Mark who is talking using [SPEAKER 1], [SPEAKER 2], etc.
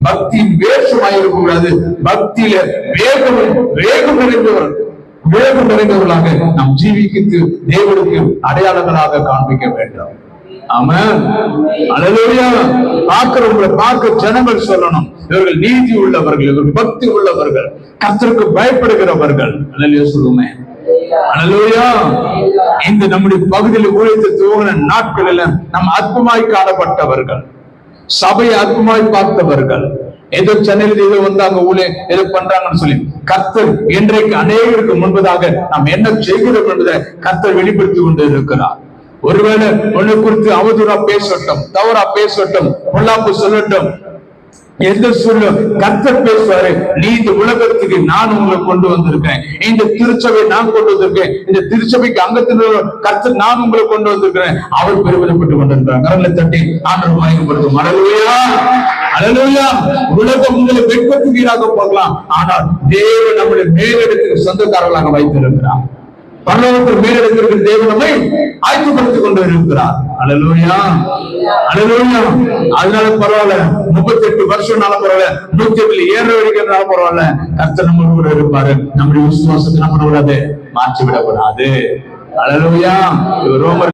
[SPEAKER 1] பக்தியின் வேஷமாய் இருக்கக்கூடாது. பக்தியில வேகம் நிறைந்தவர்களாக நாம் ஜீவிக்கிட்டு தேவனுக்கு அடையாளங்களாக காண்பிக்க வேண்டும். ஆமென். அல்லேலூயா. பார்க்கிறவங்களை பார்க்க ஜனங்கள் சொல்லணும், இவர்கள் நீதி உள்ளவர்கள், இவர்கள் பக்தி உள்ளவர்கள், கர்த்தருக்கு பயப்படுகிறவர்கள். அல்லேலூயா சொல்லுமே. அல்லேலூயா. இந்த நம்முடைய பகுதியில் ஊழியத்தை துவங்கின நாட்களில் நம்ம அற்புதமாய் காணப்பட்டவர்கள், சபையை அற்புதமாய் பார்த்தவர்கள். ஏதோ சென்னையில் ஏதோ வந்தாங்க ஊழியம் ஏதோ பண்றாங்கன்னு சொல்லி கர்த்தர் இன்றைக்கு அநேகருக்கு முன்பதாக நாம் என்ன செய்கிறோம் என்பதை கர்த்தர் வெளிப்படுத்தி கொண்டு இருக்கிறார். ஒருவேளை உன்னை குறித்து அவதூறா பேசட்டும், தவறா பேசட்டும், பொல்லாப்பு சொல்லட்டும், எந்த சொல்லும் கர்த்தர் பேசுவாரு. நீ இந்த உலகத்துக்கு நான் உங்களை கொண்டு வந்திருக்கேன், இந்த திருச்சபை நான் கொண்டு வந்திருக்கேன், இந்த திருச்சபைக்கு அங்கத்தினர் கர்த்தர் நான் உங்களை கொண்டு வந்திருக்கிறேன். அவர் பெருமிதப்பட்டு கொண்டிருக்கிறார். கரங்களை தட்டி ஆண்டவர் மகிமைப்படுத்தும். அல்லேலூயா. அல்லேலூயா. உலகம் உங்களை வெட்கத்துக்கீடாக போகலாம், ஆனால் தேவன் நம்முடைய மேலிடத்துக்கு சொந்தக்காரர்களாக வைத்திருக்கிறார். பரலோகத்தில் மேலிடத்திற்கு தேவன் நம்மை ஆயத்தப்படுத்திக் கொண்டு இருக்கிறார். அல்லேலூயா. அல்லேலூயா. அதனால பரவாயில்ல, 38 வருஷம்னால பரவாயில்ல, 108 ஏற வரைக்கிறதுனால பரவாயில்ல, கர்த்தர் நம்ம கூட இருப்பாரு. நம்முடைய விசுவாசத்தை நம்ம மாற்றி விடக்கூடாது. அல்லேலூயா. ரோமர்